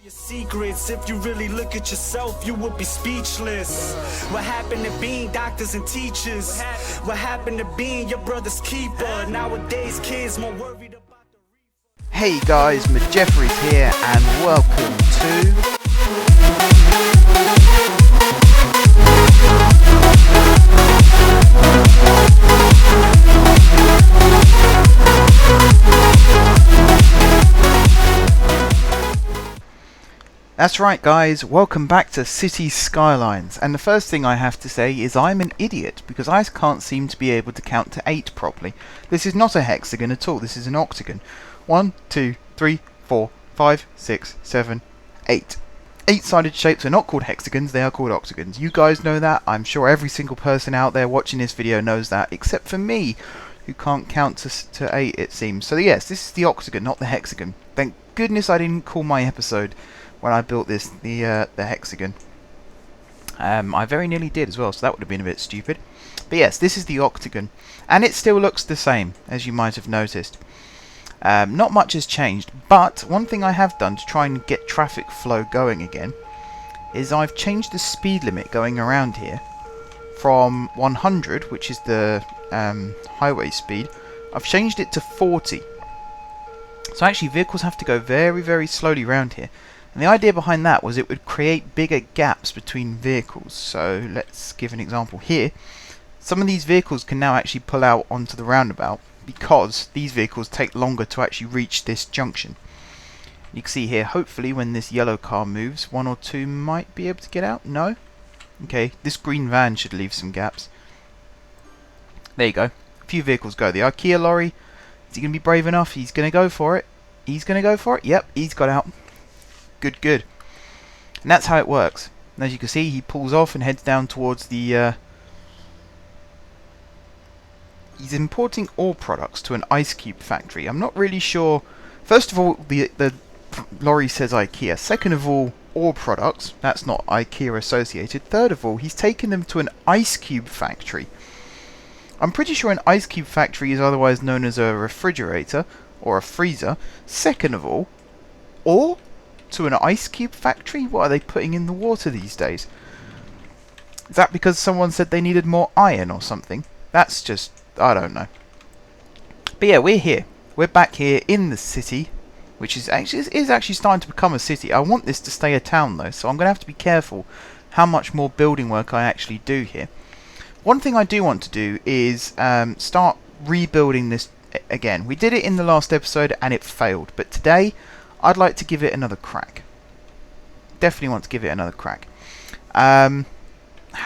Your secrets, if you really look at yourself, you would be speechless. What happened to being doctors and teachers? What happened to being your brother's keeper? Nowadays, kids more worried about the reef. Hey guys, Jeffrey's here, and welcome to That's right guys, welcome back to City Skylines, and the first thing I have to say is I'm an idiot because I can't seem to be able to count to 8 properly. This is not a hexagon at all, this is an octagon. 1, 2, 3, 4, 5, 6, 7, 8. 8-sided shapes are not called hexagons, they are called octagons. You guys know that, I'm sure every single person out there watching this video knows that, except for me, who can't count to 8 it seems. So yes, this is the octagon, not the hexagon. Thank goodness I didn't call my episode when I built this the hexagon. I very nearly did as well, so that would have been a bit stupid. But yes, this is the octagon, and it still looks the same, as you might have noticed. Not much has changed, but one thing I have done to try and get traffic flow going again is I've changed the speed limit going around here from 100, which is the highway speed. I've changed it to 40. So actually vehicles have to go very, very slowly around here. And the idea behind that was it would create bigger gaps between vehicles. So let's give an example here. Some of these vehicles can now actually pull out onto the roundabout because these vehicles take longer to actually reach this junction. You can see here, hopefully when this yellow car moves, 1 or 2 might be able to get out. No? Okay, this green van should leave some gaps. There you go. A few vehicles go. The IKEA lorry, is he going to be brave enough? He's going to go for it. He's going to go for it. Yep, he's got out. Good. And that's how it works. And as you can see, he pulls off and heads down towards the... He's importing ore products to an ice cube factory. I'm not really sure... First of all, the lorry says IKEA. Second of all, ore products. That's not IKEA associated. Third of all, he's taken them to an ice cube factory. I'm pretty sure an ice cube factory is otherwise known as a refrigerator or a freezer. Second of all, ore to an ice cube factory? What are they putting in the water these days? Is that because someone said they needed more iron or something? That's just... I don't know. But yeah, we're here. We're back here in the city, which is actually starting to become a city. I want this to stay a town though, so I'm going to have to be careful how much more building work I actually do here. One thing I do want to do is start rebuilding this again. We did it in the last episode and it failed, but today I'd like to give it another crack. Definitely want to give it another crack. How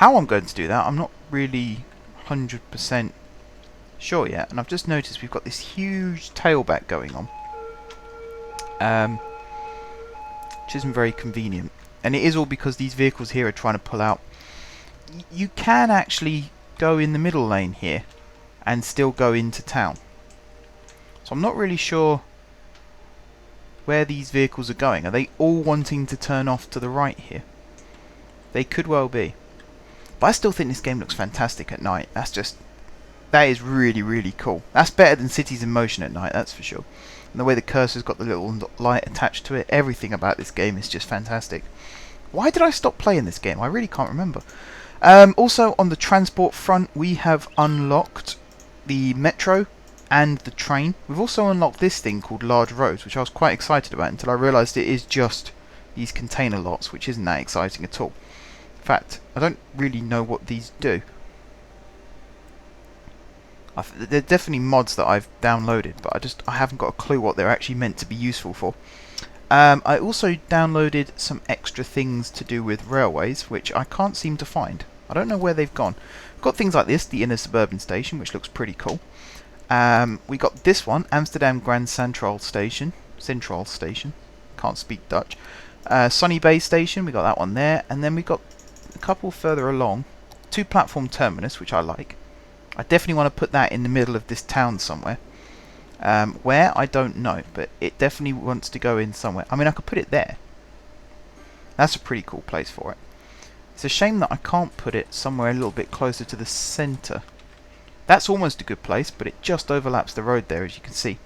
I'm going to do that, I'm not really 100% sure yet. And I've just noticed we've got this huge tailback going on. Which isn't very convenient. And it is all because these vehicles here are trying to pull out. You can actually go in the middle lane here and still go into town. So I'm not really sure where these vehicles are going. Are they all wanting to turn off to the right here? They could well be. But I still think this game looks fantastic at night. That is really, really cool. That's better than Cities in Motion at night, that's for sure. And the way the cursor's got the little light attached to it, everything about this game is just fantastic. Why did I stop playing this game? I really can't remember. Also, on the transport front, we have unlocked the metro and the train. We've also unlocked this thing called large roads, which I was quite excited about until I realised it is just these container lots, which isn't that exciting at all. In fact, I don't really know what these do. They're definitely mods that I've downloaded, but I haven't got a clue what they're actually meant to be useful for. I also downloaded some extra things to do with railways, which I can't seem to find. I don't know where they've gone. We've got things like this, the inner suburban station, which looks pretty cool. We got this one, Amsterdam Grand Central Station. Can't speak Dutch. Sunny Bay Station, we got that one there. And then we got a couple further along. 2 platform terminus, which I like. I definitely want to put that in the middle of this town somewhere. Where? I don't know. But it definitely wants to go in somewhere. I mean, I could put it there. That's a pretty cool place for it. It's a shame that I can't put it somewhere a little bit closer to the centre. That's almost a good place, but it just overlaps the road there, as you can see.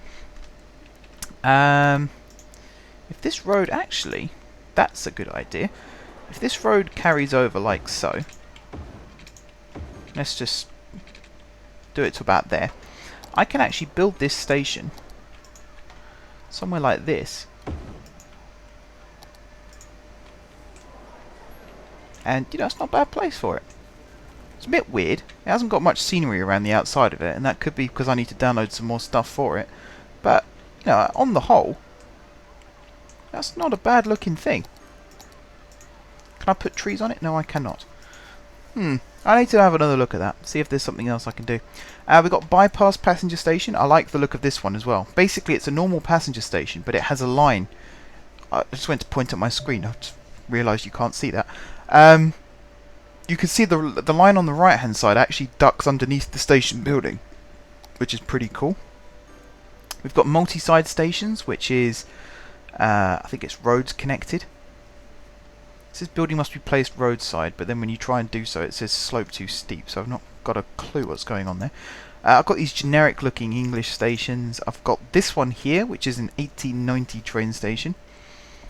If this road actually... that's a good idea. If this road carries over like so, let's just do it to about there. I can actually build this station somewhere like this. And, you know, it's not a bad place for it. It's a bit weird. It hasn't got much scenery around the outside of it, and that could be because I need to download some more stuff for it. But, you know, on the whole, that's not a bad looking thing. Can I put trees on it? No, I cannot. I need to have another look at that, see if there's something else I can do. We've got bypass passenger station. I like the look of this one as well. Basically, it's a normal passenger station, but it has a line. I just went to point at my screen. I just realised you can't see that. You can see the line on the right hand side actually ducks underneath the station building, which is pretty cool. We've got multi-side stations, which is I think it's roads connected. It says building must be placed roadside, but then when you try and do so it says slope too steep, so I've not got a clue what's going on there. I've got these generic looking English stations. I've got this one here, which is an 1890 train station.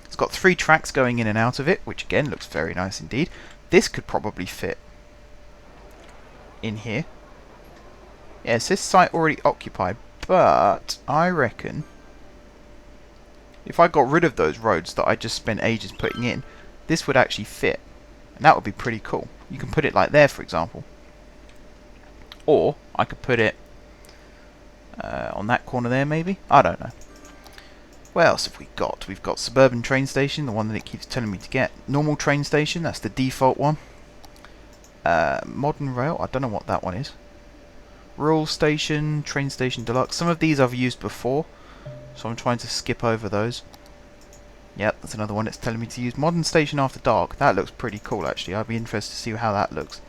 It's got 3 tracks going in and out of it, which again looks very nice indeed. This could probably fit in here. Yeah, it says site already occupied, but I reckon if I got rid of those roads that I just spent ages putting in, this would actually fit. And that would be pretty cool. You can put it like there, for example. Or I could put it on that corner there, maybe? I don't know. What else have we got? We've got suburban train station, the one that it keeps telling me to get. Normal train station, that's the default one. Modern rail, I don't know what that one is. Rural station, train station deluxe. Some of these I've used before, so I'm trying to skip over those. Yep, that's another one it's telling me to use. Modern station after dark, that looks pretty cool actually. I'd be interested to see how that looks.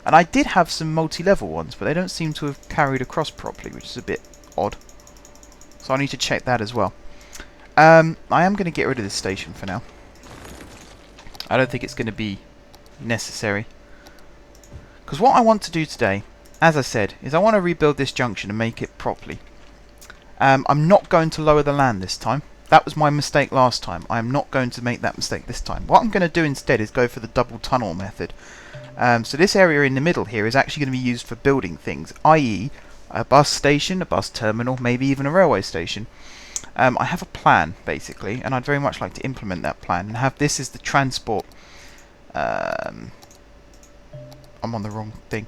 And I did have some multi-level ones, but they don't seem to have carried across properly, which is a bit odd. So I need to check that as well. I am going to get rid of this station for now. I don't think it's going to be necessary. Because what I want to do today, as I said, is I want to rebuild this junction and make it properly. I'm not going to lower the land this time. That was my mistake last time. I am not going to make that mistake this time. What I'm going to do instead is go for the double tunnel method. So this area in the middle here is actually going to be used for building things, i.e. a bus station, a bus terminal, maybe even a railway station. I have a plan, basically, and I'd very much like to implement that plan and have this as the transport... I'm on the wrong thing.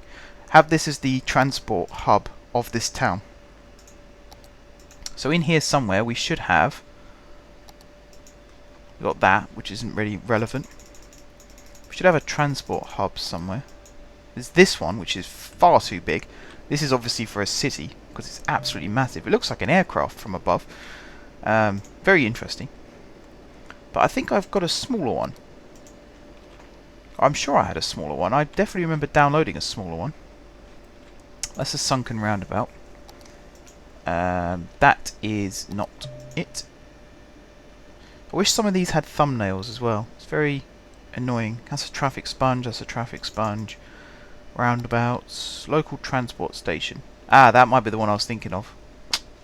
Have this as the transport hub of this town. So in here somewhere we should have... We've got that, which isn't really relevant. We should have a transport hub somewhere. There's this one, which is far too big. This is obviously for a city, because it's absolutely massive. It looks like an aircraft from above. Very interesting. But I think I've got a smaller one. I'm sure I had a smaller one. I definitely remember downloading a smaller one. That's a sunken roundabout. That is not it. I wish some of these had thumbnails as well. It's very annoying. That's a traffic sponge. That's a traffic sponge. Roundabouts. Local transport station. Ah, that might be the one I was thinking of.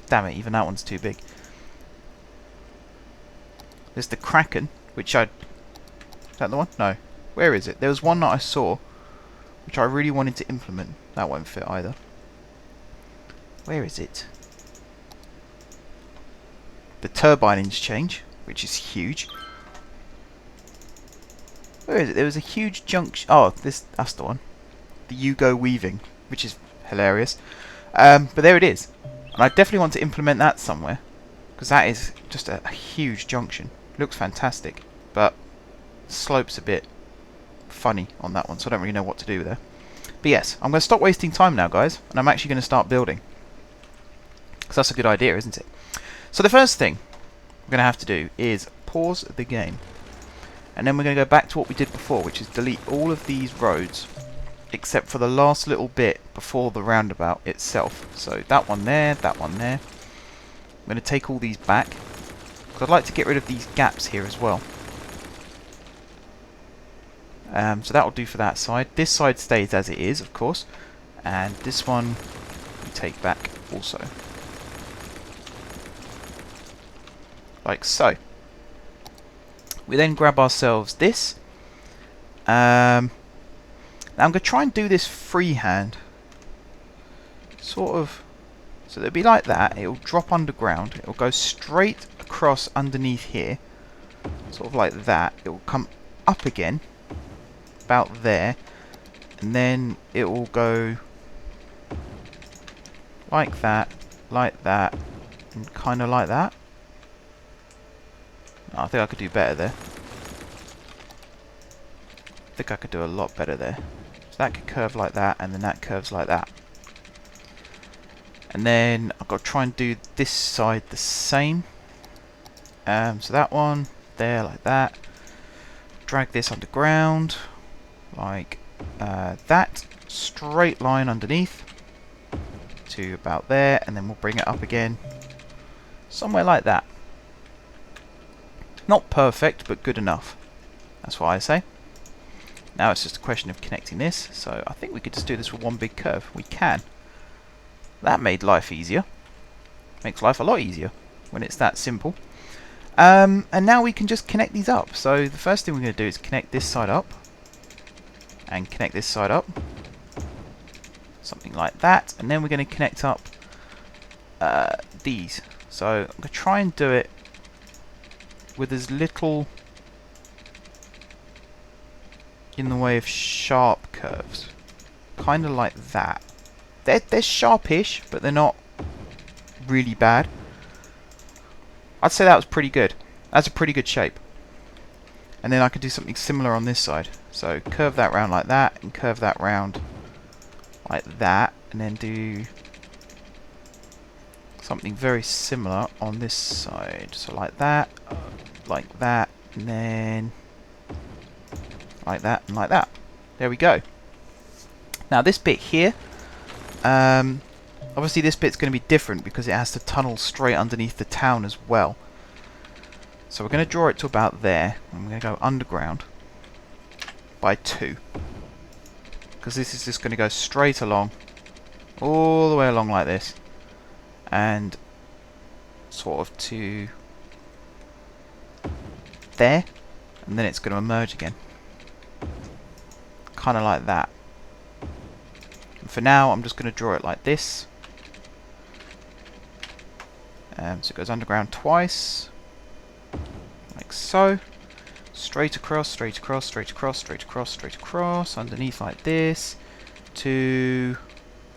Damn it, even that one's too big. There's the Kraken, which I... Is that the one? No. Where is it? There was one that I saw, which I really wanted to implement. That won't fit either. Where is it? The turbine interchange, which is huge. Where is it? There was a huge junction. Oh, that's the one. The Yugo weaving, which is hilarious. But there it is. And I definitely want to implement that somewhere, because that is just a huge junction. Looks fantastic, but the slope's a bit funny on that one, so I don't really know what to do there. But yes, I'm going to stop wasting time now, guys, and I'm actually going to start building. Because that's a good idea, isn't it? So the first thing we're going to have to do is pause the game. And then we're going to go back to what we did before, which is delete all of these roads, except for the last little bit before the roundabout itself. So that one there, that one there. I'm going to take all these back, because I'd like to get rid of these gaps here as well. So that will do for that side. This side stays as it is, of course. And this one we take back also. Like so. We then grab ourselves this. Now I'm going to try and do this freehand. Sort of. So it'll be like that. It'll drop underground. It'll go straight across underneath here. Sort of like that. It will come up again. About there. And then it will go like that. And kind of like that. Oh, I think I could do better there. I think I could do a lot better there. So that could curve like that, and then that curves like that. And then I've got to try and do this side the same. So that one, there, like that. Drag this underground, like that. Straight line underneath to about there, and then we'll bring it up again. Somewhere like that. Not perfect, but good enough. That's what I say. Now it's just a question of connecting this. So I think we could just do this with one big curve. We can. That made life easier. Makes life a lot easier when it's that simple. And now we can just connect these up. So the first thing we're going to do is connect this side up. And connect this side up. Something like that. And then we're going to connect up these. So I'm going to try and do it with as little in the way of sharp curves. Kind of like that. They're sharpish, but they're not really bad. I'd say that was pretty good. That's a pretty good shape. And then I could do something similar on this side. So curve that round like that, and curve that round like that, and then do something very similar on this side. So like that, and then like that, and like that. There we go. Now this bit here, obviously this bit's going to be different because it has to tunnel straight underneath the town as well. So we're going to draw it to about there, and we're going to go underground by 2. Because this is just going to go straight along, all the way along like this, and sort of to there, and then it's going to emerge again. Kind of like that. And for now, I'm just going to draw it like this. So it goes underground twice, like so. Straight across, straight across, straight across, straight across, straight across, underneath like this, to,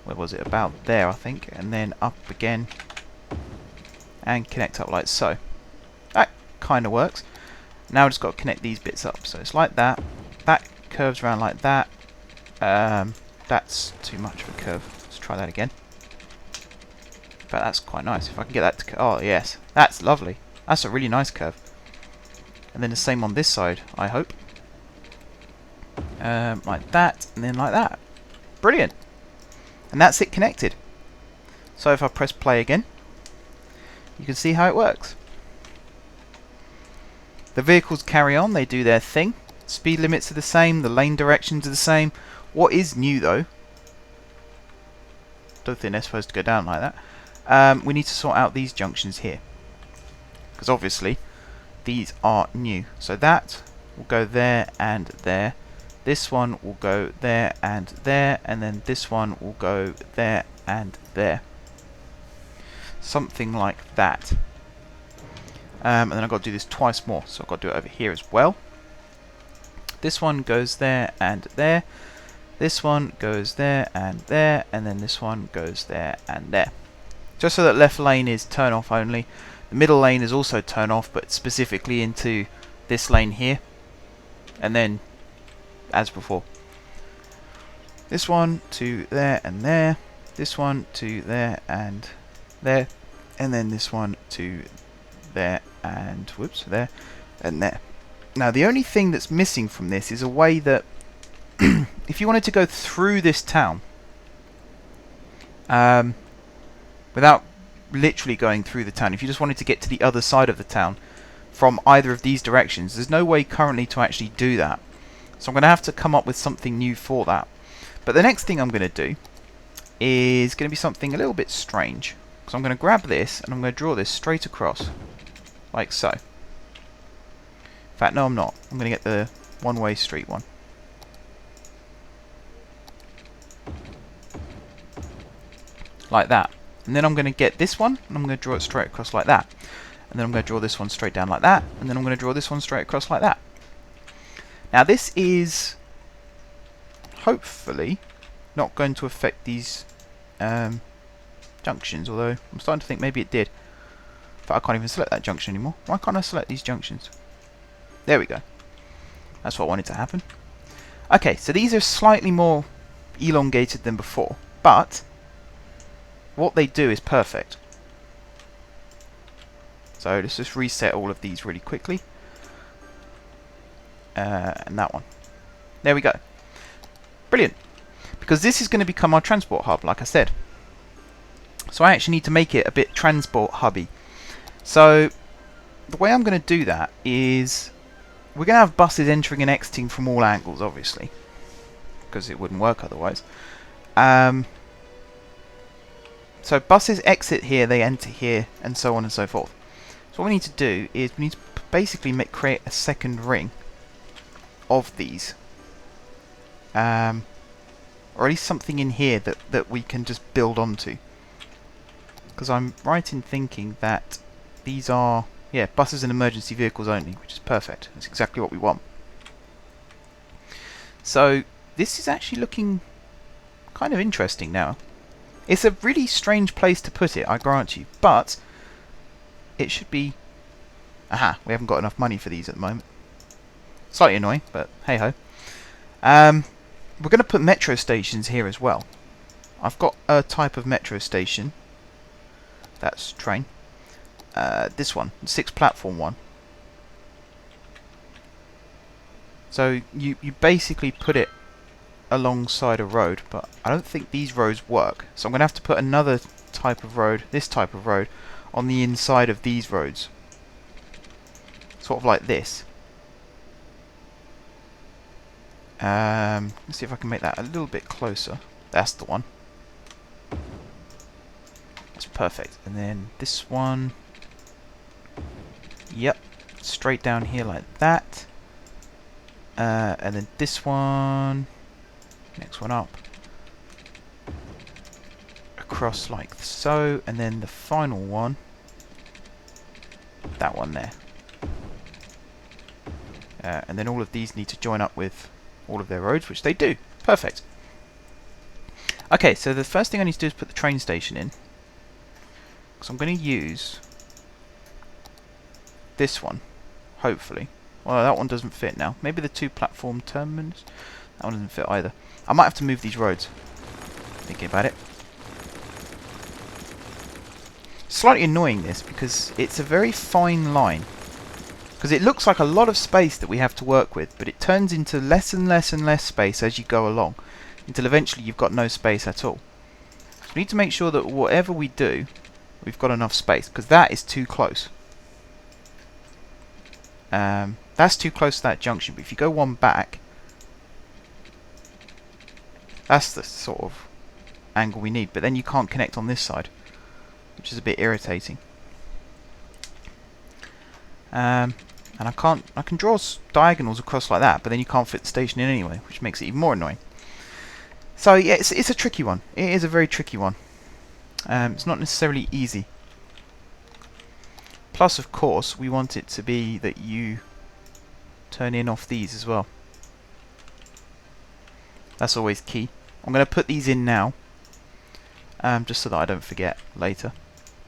where was it, about there I think, and then up again, and connect up like so. That kind of works. Now I've just got to connect these bits up, so it's like that, that curves around like that, that's too much of a curve, let's try that again. But that's quite nice, if I can get that to, oh yes, that's lovely, that's a really nice curve. And then the same on this side, I hope. Like that, and then like that. Brilliant! And that's it connected. So if I press play again, you can see how it works. The vehicles carry on, they do their thing. Speed limits are the same, the lane directions are the same. What is new though, don't think they're supposed to go down like that. We need to sort out these junctions here. Because obviously, these are new. So that will go there and there. This one will go there and there. And then this one will go there and there. Something like that. And then I've got to do this twice more. So I've got to do it over here as well. This one goes there and there. This one goes there and there. And then this one goes there and there. Just so that left lane is turn off only. The middle lane is also turn off, but specifically into this lane here. And then, as before, this one to there and there. This one to there and there. And then this one to there and, whoops, there and there. Now the only thing that's missing from this is a way that, if you wanted to go through this town, without literally going through the town, if you just wanted to get to the other side of the town from either of these directions, there's no way currently to actually do that. So I'm going to have to come up with something new for that. But the next thing I'm going to do is going to be something a little bit strange. So I'm going to grab this and I'm going to draw this straight across, like so. If fact, no, I'm not. I'm going to get the one-way street one. Like that. And then I'm going to get this one, and I'm going to draw it straight across like that. And then I'm going to draw this one straight down like that. And then I'm going to draw this one straight across like that. Now this is hopefully not going to affect these junctions, although I'm starting to think maybe it did. But I can't even select that junction anymore. Why can't I select these junctions? There we go. That's what I wanted to happen. Okay, so these are slightly more elongated than before, but what they do is perfect. So let's just reset all of these really quickly. And that one. There we go. Brilliant. Because this is going to become our transport hub, like I said. So I actually need to make it a bit transport hubby. So the way I'm going to do that is we're going to have buses entering and exiting from all angles, obviously, because it wouldn't work otherwise. So buses exit here, they enter here, and so on and so forth. So what we need to do is we need to basically create a second ring of these, or at least something in here that we can just build onto. Because I'm right in thinking that these are, yeah, buses and emergency vehicles only, which is perfect. That's exactly what we want. So this is actually looking kind of interesting now. It's a really strange place to put it, I grant you, but it should be... Aha, we haven't got enough money for these at the moment. Slightly annoying, but hey-ho. We're going to put metro stations here as well. I've got a type of metro station. That's train. This one, the 6 platform one. So you basically put it alongside a road, but I don't think these roads work. So I'm going to have to put another type of road, this type of road, on the inside of these roads. Sort of like this. Let's see if I can make that a little bit closer. That's the one. That's perfect. And then this one. Yep. Straight down here like that. And then this one. Next one up. Across like so. And then the final one. That one there. And then all of these need to join up with all of their roads, which they do. Perfect. Okay, so the first thing I need to do is put the train station in. Because I'm going to use this one, hopefully. Well, that one doesn't fit now. Maybe the 2 platform terminals. That one doesn't fit either. I might have to move these roads. Thinking about it. Slightly annoying this, because it's a very fine line. Because it looks like a lot of space that we have to work with, but it turns into less and less and less space as you go along, until eventually you've got no space at all. So we need to make sure that whatever we do, we've got enough space, because that is too close. That's too close to that junction, but if you go one back, that's the sort of angle we need, but then you can't connect on this side, which is a bit irritating. And I can draw diagonals across like that, but then you can't fit the station in anyway, which makes it even more annoying. So yeah, it's a tricky one. It is a very tricky one. It's not necessarily easy. Plus, of course, we want it to be that you turn in off these as well. That's always key. I'm going to put these in now, just so that I don't forget later.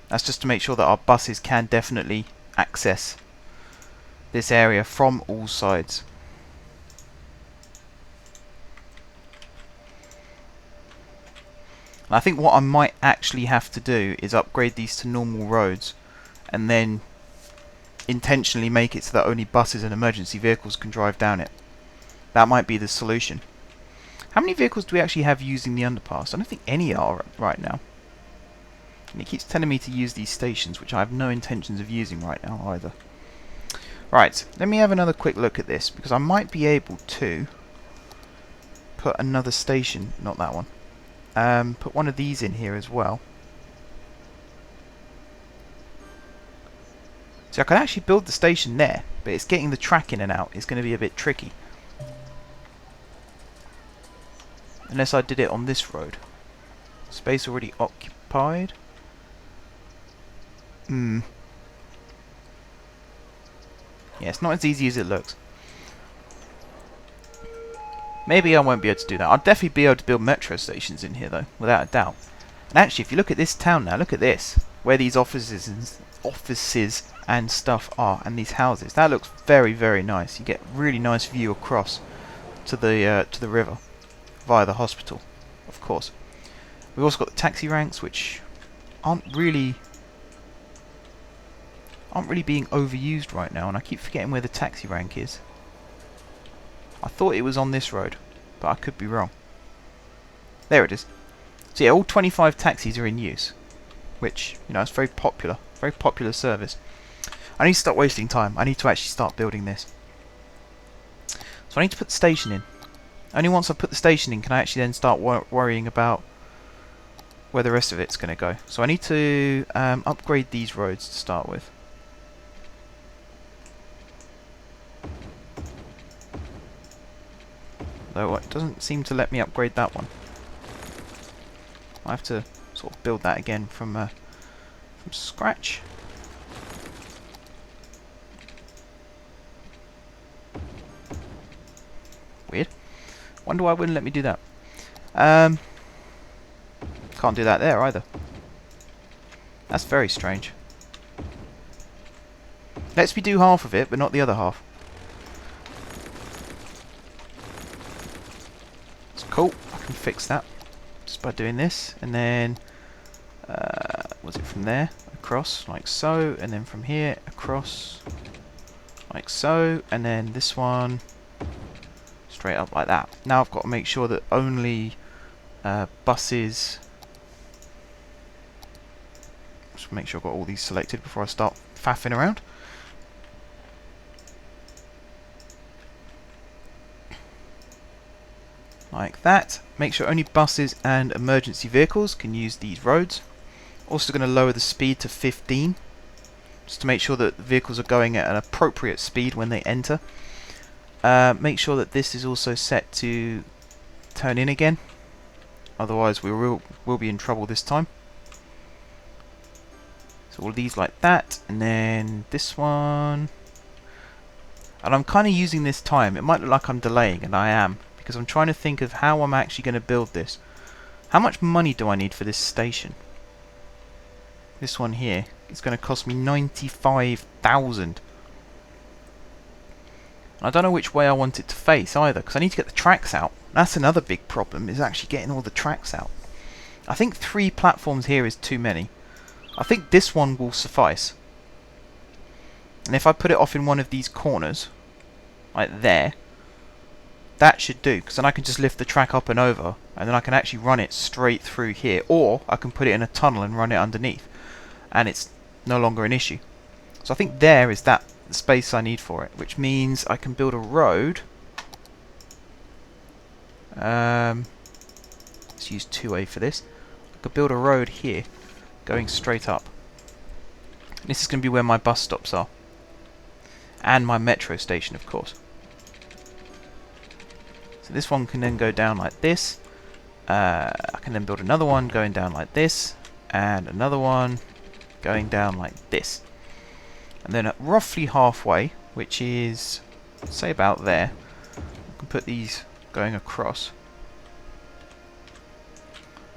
That's just to make sure that our buses can definitely access this area from all sides. And I think what I might actually have to do is upgrade these to normal roads and then intentionally make it so that only buses and emergency vehicles can drive down it. That might be the solution. How many vehicles do we actually have using the underpass? I don't think any are right now. And it keeps telling me to use these stations, which I have no intentions of using right now either. Right, let me have another quick look at this, because I might be able to put another station, not that one, put one of these in here as well. So I can actually build the station there. but it's getting the track in and out is going to be a bit tricky. Unless I did it on this road. Space already occupied. Yeah, it's not as easy as it looks. Maybe I won't be able to do that. I'll definitely be able to build metro stations in here though, without a doubt. And actually, if you look at this town now, look at this. Where these offices and stuff are, and these houses. That looks very, very nice. You get a really nice view across to the river via the hospital, of course. We've also got the taxi ranks, which aren't really being overused right now, and I keep forgetting where the taxi rank is. I thought it was on this road, but I could be wrong. There it is. So yeah, all 25 taxis are in use, which, you know, it's very popular service. I need to start wasting time. I need to actually start building this. So I need to put the station in. Only once I put the station in can I actually then start worrying about where the rest of it's going to go. So I need to upgrade these roads to start with. Though it doesn't seem to let me upgrade that one. I have to sort of build that again from scratch. Weird. Wonder why it wouldn't let me do that. Can't do that there either. That's very strange. Lets me do half of it, but not the other half. It's cool. I can fix that just by doing this, and then was it from there across like so, and then from here across like so, and then this one straight up like that. Now I've got to make sure that only buses. Just make sure I've got all these selected before I start faffing around. Like that. Make sure only buses and emergency vehicles can use these roads. Also going to lower the speed to 15, just to make sure that the vehicles are going at an appropriate speed when they enter. Make sure that this is also set to turn in again, otherwise we will be in trouble this time. So all of these like that, and then this one. And I'm kind of using this time. It might look like I'm delaying, and I am, because I'm trying to think of how I'm actually going to build this. How much money do I need for this station? This one here is going to cost me 95,000. I don't know which way I want it to face either, because I need to get the tracks out. That's another big problem, is actually getting all the tracks out. I think 3 platforms here is too many. I think this one will suffice. And if I put it off in one of these corners, like there, that should do, because then I can just lift the track up and over, and then I can actually run it straight through here, or I can put it in a tunnel and run it underneath, and it's no longer an issue. So I think there is the space I need for it, which means I can build a road. Let's use 2A for this. I could build a road here, going straight up. This is going to be where my bus stops are, and my metro station, of course. So this one can then go down like this. I can then build another one going down like this, and another one going down like this. And then at roughly halfway, which is, say about there, I can put these going across.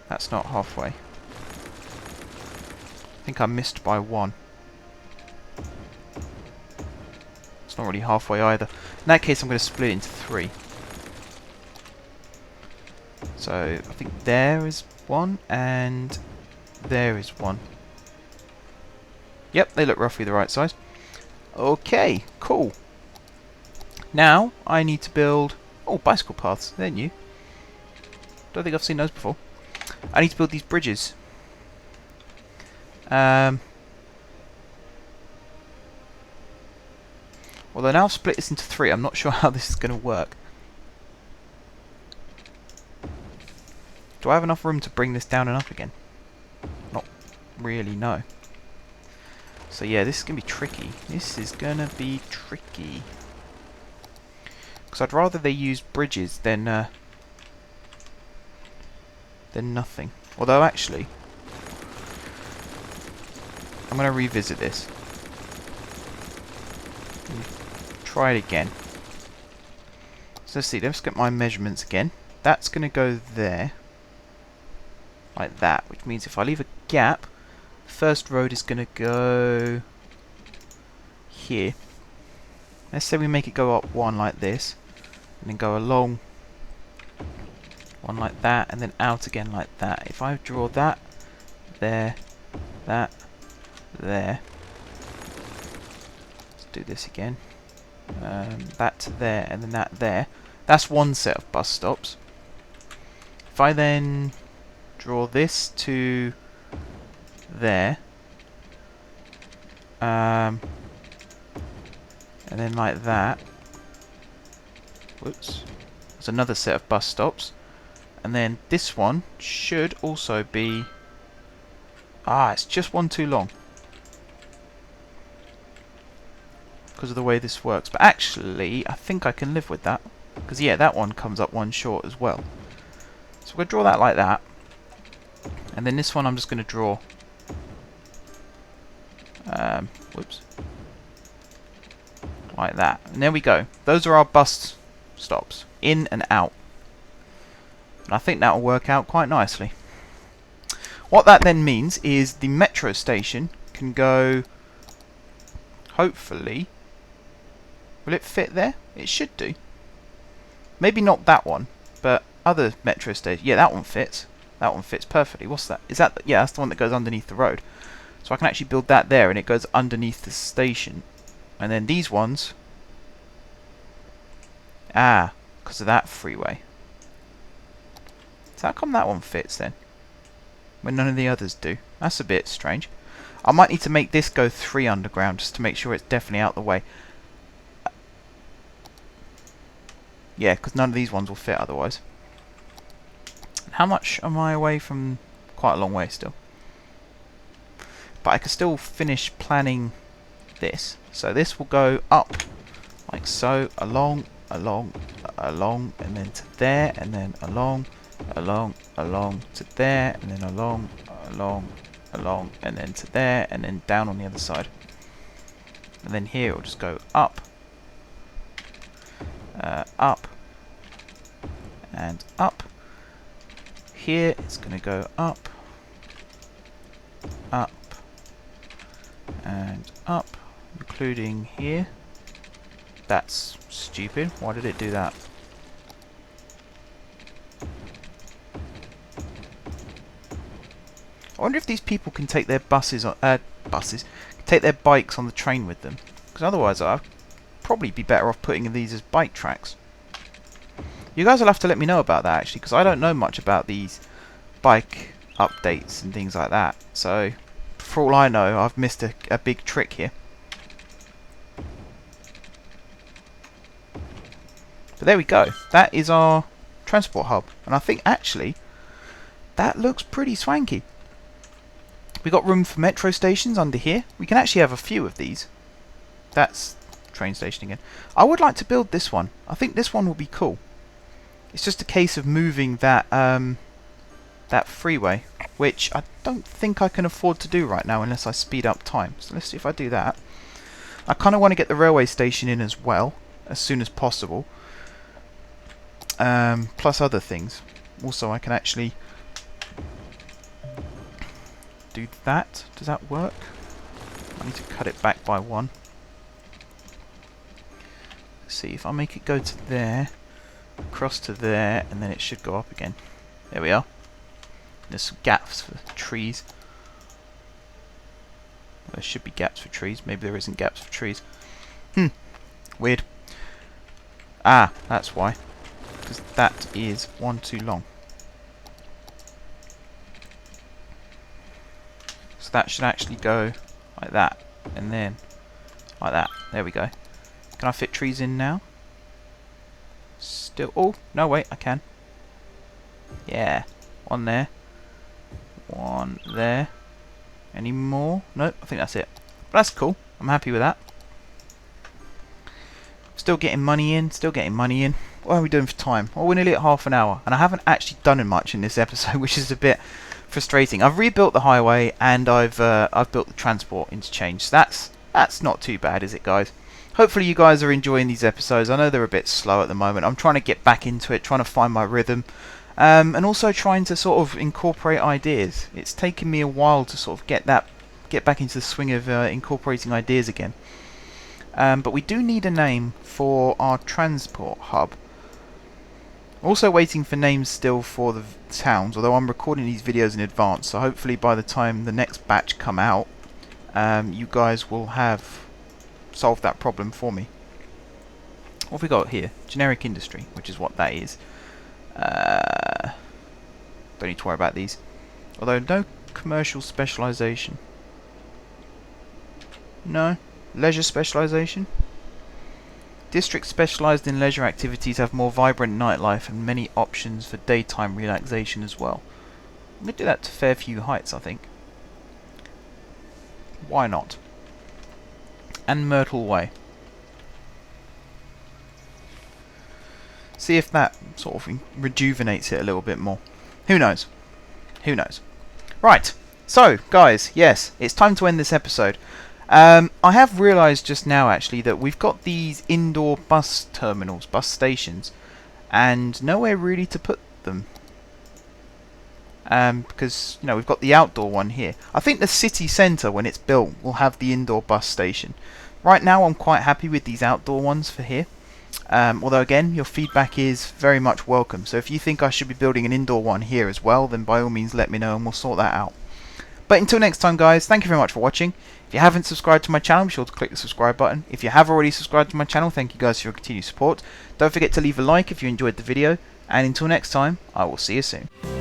That's not halfway. I think I missed by 1. It's not really halfway either. In that case, I'm going to split it into 3. So I think there is 1, and there is 1. Yep, they look roughly the right size. Okay, cool. Now I need to build... Oh, bicycle paths. They're new. Don't think I've seen those before. I need to build these bridges. Although now I've split this into 3, I'm not sure how this is going to work. Do I have enough room to bring this down and up again? Not really, no. So yeah, this is going to be tricky. This is going to be tricky. Because I'd rather they use bridges than nothing. Although actually, I'm going to revisit this. Try it again. So let's see, let's get my measurements again. That's going to go there. Like that. Which means if I leave a gap, first road is going to go here. Let's say we make it go up one like this. And then go along one like that. And then out again like that. If I draw that, there, that, there. Let's do this again. That to there and then that there. That's one set of bus stops. If I then draw this to there, and then like that. Whoops. There's another set of bus stops. And then this one should also be... it's just one too long. Because of the way this works. But actually, I think I can live with that. Because yeah, that one comes up one short as well. So we're going to draw that like that. And then this one I'm just going to draw... whoops. Like that. And there we go. Those are our bus stops. In and out. And I think that will work out quite nicely. What that then means is the metro station can go... Hopefully... Will it fit there? It should do. Maybe not that one, but other metro stations. Yeah, that one fits. That one fits perfectly. What's that? Is that... Yeah, that's the one that goes underneath the road. So I can actually build that there, and it goes underneath the station. And then these ones... because of that freeway. So how come that one fits then? When none of the others do? That's a bit strange. I might need to make this go 3 underground, just to make sure it's definitely out the way. Yeah, because none of these ones will fit otherwise. How much am I away from? Quite a long way still. But I can still finish planning this. So this will go up, like so, along, along, along, and then to there, and then along, along, along, to there, and then along, along, along, and then to there, and then down on the other side. And then here it will just go up, up, and up. Here it's going to go up, up, and up, including here. That's stupid. Why did it do that? I wonder if these people can take their take their bikes on the train with them. Because otherwise I'd probably be better off putting these as bike tracks. You guys will have to let me know about that actually, because I don't know much about these bike updates and things like that. So, for all I know, I've missed a big trick here. But there we go. That is our transport hub. And I think actually, that looks pretty swanky. We got room for metro stations under here. We can actually have a few of these. That's train station again. I would like to build this one. I think this one will be cool. It's just a case of moving that that freeway, which I don't think I can afford to do right now unless I speed up time. So let's see if I do that. I kind of want to get the railway station in as well, as soon as possible. Plus other things. Also, I can actually do that. Does that work? I need to cut it back by 1. Let's see, if I make it go to there, across to there, and then it should go up again. There we are. There's some gaps for trees. There should be gaps for trees. Maybe there isn't gaps for trees. Weird. That's why. Because that is one too long. So that should actually go like that. And then like that. There we go. Can I fit trees in now? Still. Oh, no, wait, I can. Yeah. One there. One there. Any more? Nope, I think that's it. that's cool. I'm happy with that. Still getting money in, still getting money in. What are we doing for time? Well, we're nearly at half an hour, and I haven't actually done much in this episode, which is a bit frustrating. I've rebuilt the highway, and I've built the transport interchange. So that's not too bad, is it, guys? Hopefully you guys are enjoying these episodes. I know they're a bit slow at the moment. I'm trying to get back into it, trying to find my rhythm, and also trying to sort of incorporate ideas. It's taken me a while to sort of get back into the swing of incorporating ideas again. But we do need a name for our transport hub. Also waiting for names still for the towns, although I'm recording these videos in advance, so hopefully by the time the next batch come out, you guys will have solved that problem for me. What have we got here? Generic industry, which is what that is. Don't need to worry about these. Although no commercial specialization. No. Leisure specialization. Districts specialized in leisure activities have more vibrant nightlife and many options for daytime relaxation as well. I'm going to do that to Fairview Heights, I think. Why not? And Myrtle Way. See if that sort of rejuvenates it a little bit more. Who knows? Who knows? Right. So, guys, yes, it's time to end this episode. I have realised just now, actually, that we've got these indoor bus terminals, bus stations, and nowhere really to put them. Because, you know, we've got the outdoor one here. I think the city centre, when it's built, will have the indoor bus station. Right now, I'm quite happy with these outdoor ones for here. Although, again, your feedback is very much welcome. So if you think I should be building an indoor one here as well, then by all means let me know and we'll sort that out. But until next time, guys, thank you very much for watching. If you haven't subscribed to my channel, be sure to click the subscribe button. If you have already subscribed to my channel, thank you guys for your continued support. Don't forget to leave a like if you enjoyed the video. And until next time, I will see you soon.